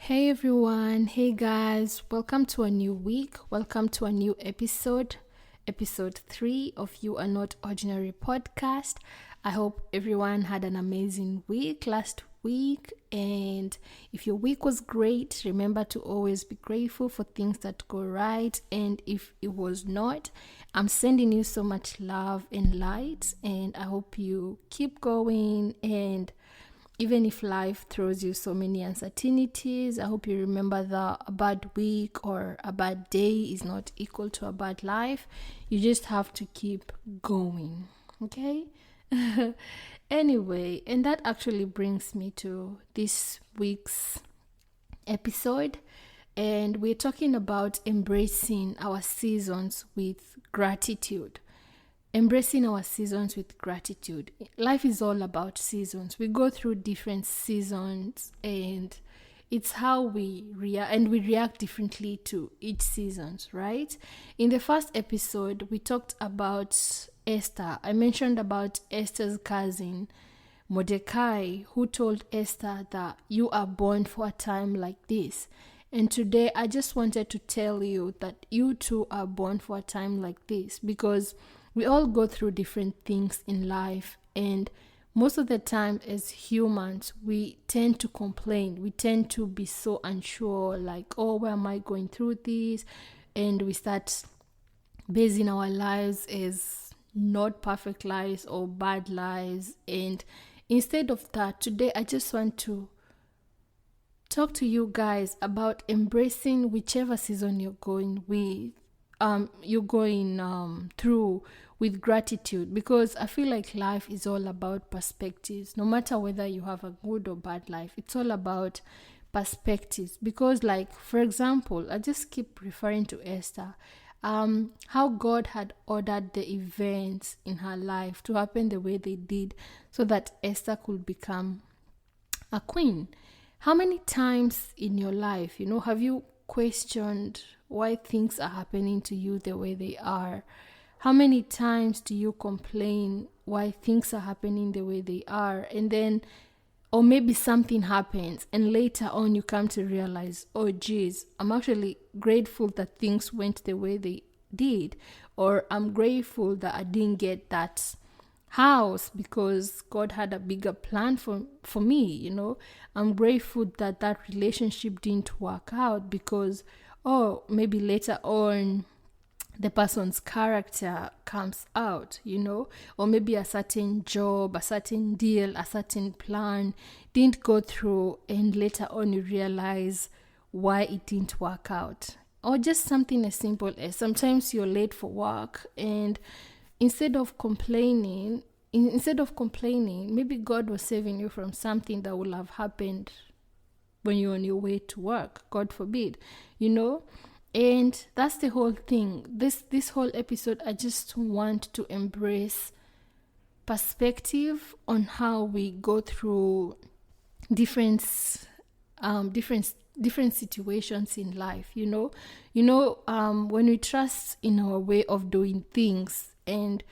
Hey everyone, hey guys, welcome to a new week, welcome to a new episode 3 of You Are Not Ordinary podcast. I hope everyone had an amazing week last week, and if your week was great, remember to always be grateful for things that go right, and if it was not, I'm sending you so much love and light, and I hope you keep going. And even if life throws you so many uncertainties, I hope you remember that a bad week or a bad day is not equal to a bad life. You just have to keep going, okay? Anyway, and that actually brings me to this week's episode. And we're talking about embracing our seasons with gratitude. Embracing our seasons with gratitude. Life is all about seasons. We go through different seasons, and it's how we react, and we react differently to each seasons, right? In the first episode, we talked about Esther. I mentioned about Esther's cousin, Mordecai, who told Esther that you are born for a time like this. And today, I just wanted to tell you that you too are born for a time like this, because we all go through different things in life, and most of the time as humans, we tend to complain. We tend to be so unsure, like, oh, why am I going through this? And we start basing our lives as not perfect lives or bad lives. And instead of that, today I just want to talk to you guys about embracing whichever season you're going through with gratitude, because I feel like life is all about perspectives. No matter whether you have a good or bad life, it's all about perspectives. Because, like, for example, I just keep referring to Esther, how God had ordered the events in her life to happen the way they did so that Esther could become a queen. How many times in your life, have you questioned why things are happening to you the way they are? How many times do you complain why things are happening the way they are? And then, or maybe something happens and later on you come to realize, oh geez, I'm actually grateful that things went the way they did. Or I'm grateful that I didn't get that house because God had a bigger plan for me. I'm grateful that that relationship didn't work out because, oh, maybe later on the person's character comes out, or maybe a certain job, a certain deal, a certain plan didn't go through, and later on you realize why it didn't work out. Or just something as simple as sometimes you're late for work, and instead of complaining, maybe God was saving you from something that would have happened when you're on your way to work, God forbid, And that's the whole thing. This whole episode, I just want to embrace perspective on how we go through different situations in life. When we trust in our way of doing things and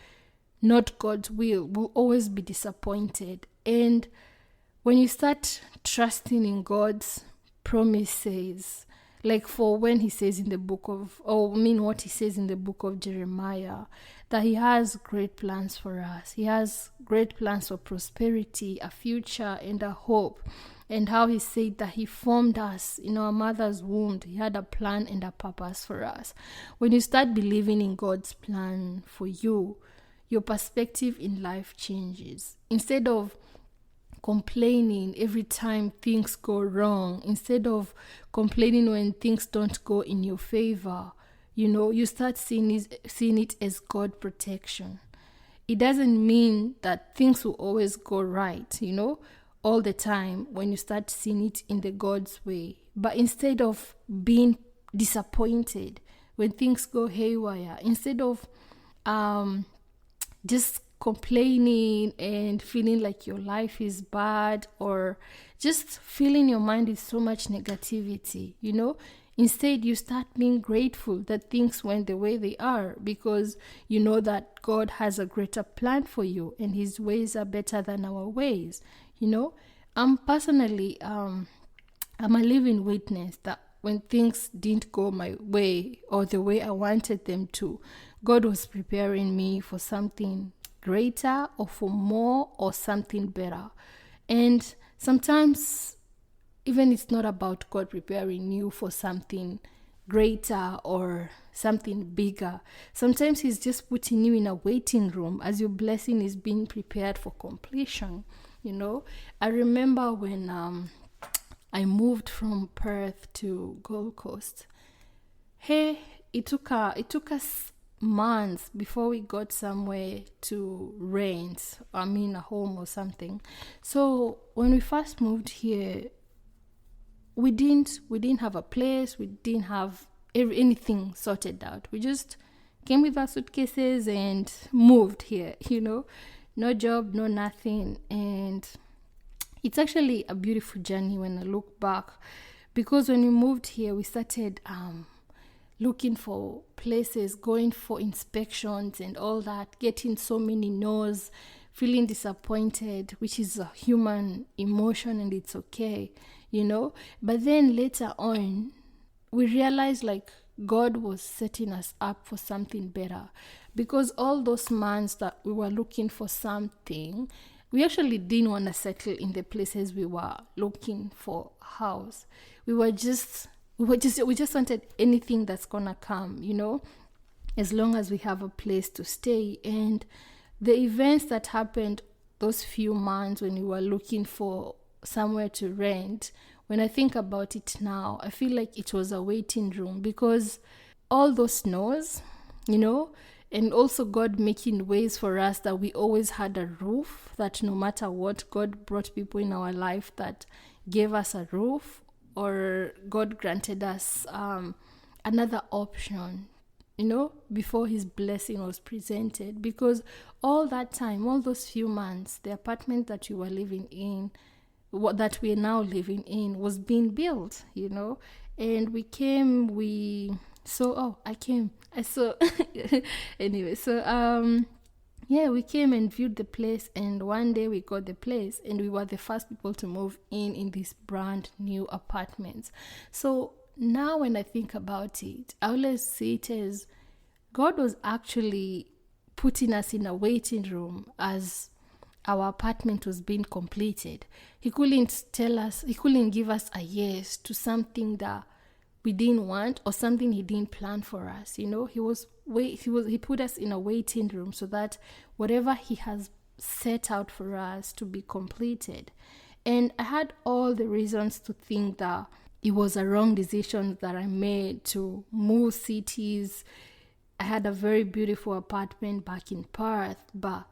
not God's will, we'll always be disappointed. And when you start trusting in God's promises, like for when he says in the book of, what he says in the book of Jeremiah, that he has great plans for us. He has great plans for prosperity, a future, and a hope. And how he said that he formed us in our mother's womb. He had a plan and a purpose for us. When you start believing in God's plan for you, your perspective in life changes. Instead of complaining every time things go wrong, instead of complaining when things don't go in your favor, you start seeing it as God protection. It doesn't mean that things will always go right, all the time when you start seeing it in the God's way. But instead of being disappointed when things go haywire, instead of just complaining and feeling like your life is bad, or just filling your mind with so much negativity, instead you start being grateful that things went the way they are, because you know that God has a greater plan for you and his ways are better than our ways. I'm personally I'm a living witness that when things didn't go my way or the way I wanted them to, God was preparing me for something greater or for more or something better. And sometimes even it's not about God preparing you for something greater or something bigger. Sometimes He's just putting you in a waiting room as your blessing is being prepared for completion. I remember when I moved from Perth to Gold Coast. Hey, it took us months before we got somewhere to rent. I mean, a home or something. So when we first moved here, we didn't have a place. We didn't have anything sorted out. We just came with our suitcases and moved here. No job, no nothing, and it's actually a beautiful journey when I look back, because when we moved here, we started looking for places, going for inspections and all that, getting so many no's, feeling disappointed, which is a human emotion and it's okay, But then later on, we realized like God was setting us up for something better, because all those months that we were looking for something, we actually didn't want to settle in the places we were looking for a house. We just wanted anything that's gonna come, as long as we have a place to stay. And the events that happened those few months when we were looking for somewhere to rent, when I think about it now, I feel like it was a waiting room, because all those no's, and also God making ways for us that we always had a roof, that no matter what, God brought people in our life that gave us a roof, or God granted us another option, before His blessing was presented. Because all that time, all those few months, the apartment that we were living in, that we are now living in, was being built, and we came and viewed the place, and one day we got the place, and we were the first people to move in this brand new apartments. So now when I think about it, I always see it as God was actually putting us in a waiting room as our apartment was being completed. He couldn't give us a yes to something that we didn't want or something He didn't plan for us. He put us in a waiting room so that whatever He has set out for us to be completed. And I had all the reasons to think that it was a wrong decision that I made to move cities. I had a very beautiful apartment back in Perth, but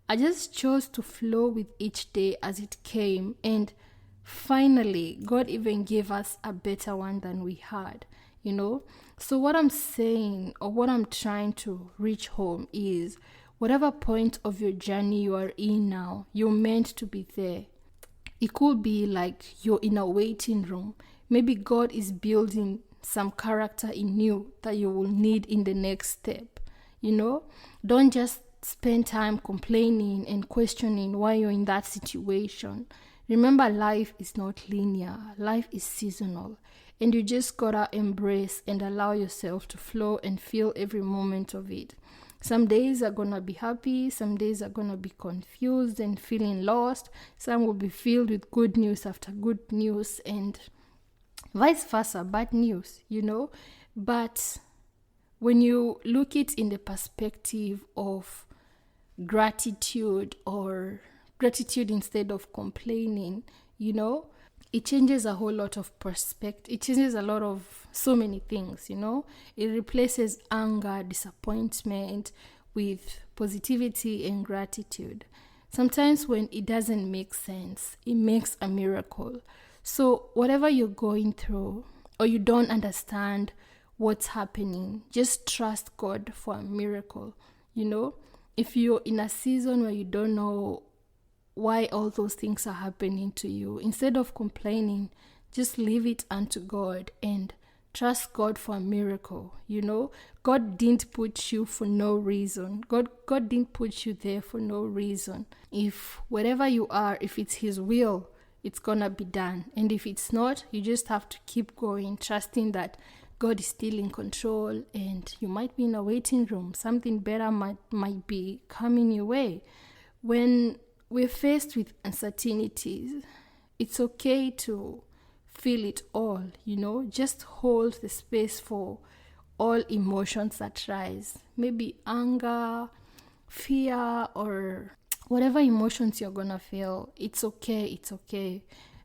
I just chose to flow with each day as it came, and finally, God even gave us a better one than we had, So what I'm saying, or what I'm trying to reach home, is whatever point of your journey you are in now, you're meant to be there. It could be like you're in a waiting room. Maybe God is building some character in you that you will need in the next step, Don't just spend time complaining and questioning why you're in that situation. Remember, life is not linear. Life is seasonal. And you just gotta embrace and allow yourself to flow and feel every moment of it. Some days are gonna be happy. Some days are gonna be confused and feeling lost. Some will be filled with good news after good news, and vice versa, bad news, But when you look it in the perspective of gratitude, or gratitude instead of complaining, it changes a whole lot of perspective. It changes a lot of so many things, It replaces anger, disappointment with positivity and gratitude. Sometimes when it doesn't make sense, it makes a miracle. So whatever you're going through, or you don't understand what's happening, just trust God for a miracle, If you're in a season where you don't know why all those things are happening to you, instead of complaining, just leave it unto God and trust God for a miracle. God didn't put you for no reason. God didn't put you there for no reason. If wherever you are, if it's His will, it's gonna be done. And if it's not, you just have to keep going, trusting that God is still in control, and you might be in a waiting room. Something better might be coming your way. When we're faced with uncertainties, it's okay to feel it all, just hold the space for all emotions that rise. Maybe anger, fear, or whatever emotions you're gonna feel. It's okay.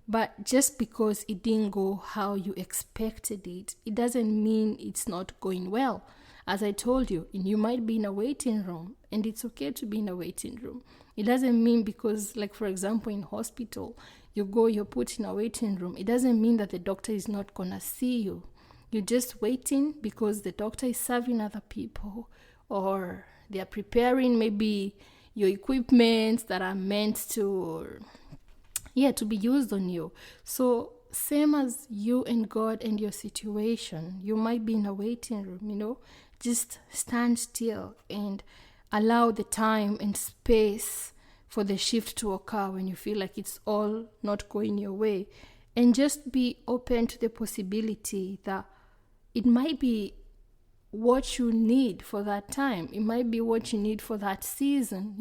But just because it didn't go how you expected it, it doesn't mean it's not going well. As I told you, you might be in a waiting room, and it's okay to be in a waiting room. It doesn't mean because, like for example, in hospital, you're put in a waiting room. It doesn't mean that the doctor is not gonna see you. You're just waiting because the doctor is serving other people, or they are preparing maybe your equipment that are meant to be used on you. So same as you and God and your situation, you might be in a waiting room, just stand still and allow the time and space for the shift to occur when you feel like it's all not going your way. And just be open to the possibility that it might be what you need for that time. It might be what you need for that season,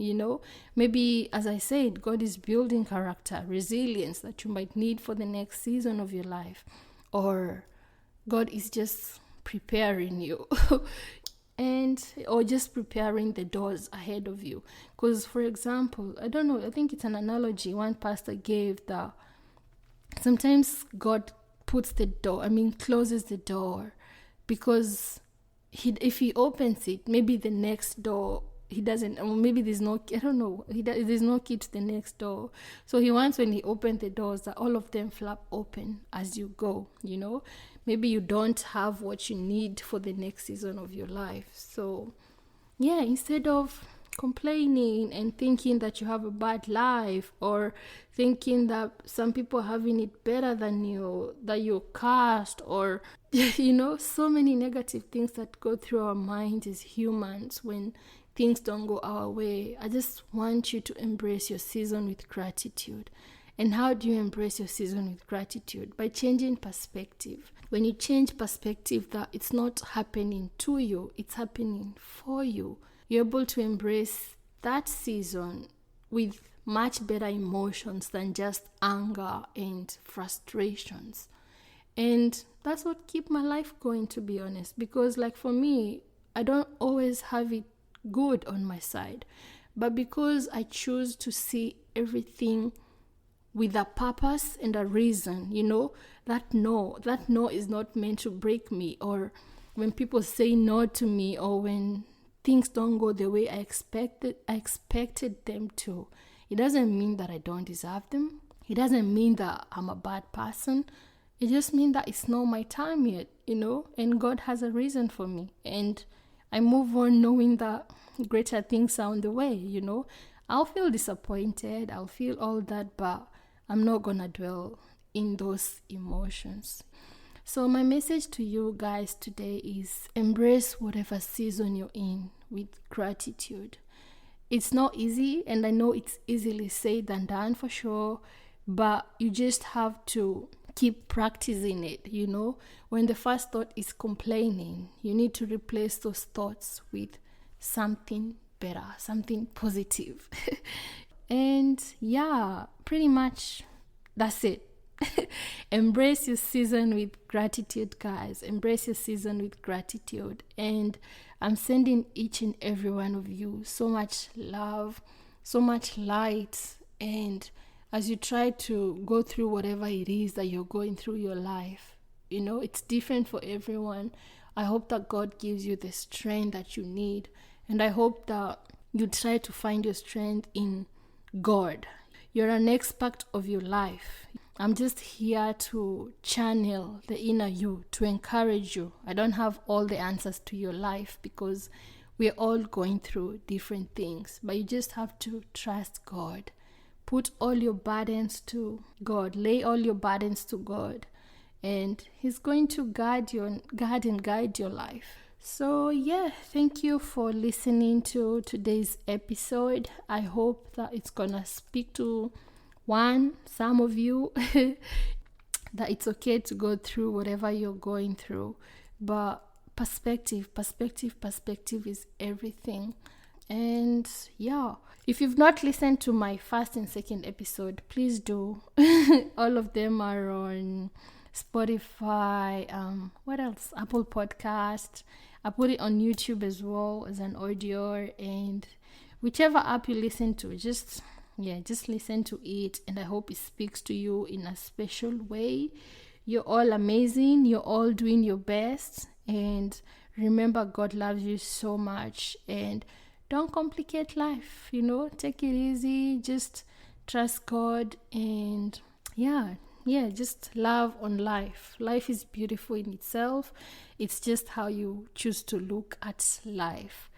Maybe, as I said, God is building character, resilience that you might need for the next season of your life. Or God is just preparing you or just preparing the doors ahead of you. Because, for example, I don't know, I think it's an analogy one pastor gave that sometimes God closes the door because if he opens it, maybe the next door he doesn't, or maybe there's no key to the next door. So he wants, when he opens the doors, that all of them flap open as you go, Maybe you don't have what you need for the next season of your life. So instead of complaining and thinking that you have a bad life, or thinking that some people are having it better than you, that you're cursed, or so many negative things that go through our minds as humans when things don't go our way. I just want you to embrace your season with gratitude. And how do you embrace your season with gratitude? By changing perspective. When you change perspective, that it's not happening to you, it's happening for you, you're able to embrace that season with much better emotions than just anger and frustrations. And that's what keeps my life going, to be honest. Because, like, for me, I don't always have it good on my side. But because I choose to see everything with a purpose and a reason, that no is not meant to break me. Or when people say no to me, or when things don't go the way I expected them to, it doesn't mean that I don't deserve them. It doesn't mean that I'm a bad person. It just means that it's not my time yet, and God has a reason for me. And I move on knowing that greater things are on the way, I'll feel disappointed, I'll feel all that, but I'm not gonna dwell in those emotions. So my message to you guys today is embrace whatever season you're in with gratitude. It's not easy, and I know it's easily said than done for sure, but you just have to keep practicing it, When the first thought is complaining, you need to replace those thoughts with something better, something positive. And pretty much that's it. Embrace your season with gratitude, guys. Embrace your season with gratitude. And I'm sending each and every one of you so much love, so much light. And as you try to go through whatever it is that you're going through your life, it's different for everyone. I hope that God gives you the strength that you need. And I hope that you try to find your strength in God. You're an expert of your life. I'm just here to channel the inner you, to encourage you. I don't have all the answers to your life because we're all going through different things, but you just have to trust God. Put all your burdens to God. Lay all your burdens to God, and He's going to guide your life. So thank you for listening to today's episode. I hope that it's gonna speak to some of you, that it's okay to go through whatever you're going through. But perspective is everything. And yeah, if you've not listened to my first and second episode, please do. All of them are on Spotify, what else? Apple Podcast. I put it on YouTube as well as an audio, and whichever app you listen to, just listen to it, and I hope it speaks to you in a special way. You're all amazing. You're all doing your best, and remember, God loves you so much. And don't complicate life. Take it easy. Just trust God, and just love on life. Life is beautiful in itself. It's just how you choose to look at life.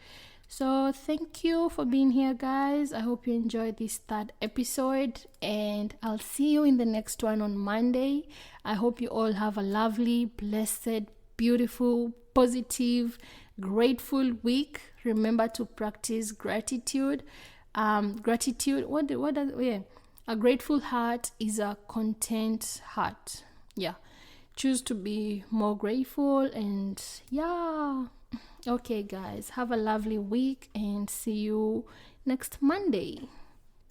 So thank you for being here, guys. I hope you enjoyed this third episode, and I'll see you in the next one on Monday. I hope you all have a lovely, blessed, beautiful, positive, grateful week. Remember to practice gratitude. A grateful heart is a content heart. Choose to be more grateful, and okay, guys, have a lovely week, and see you next Monday.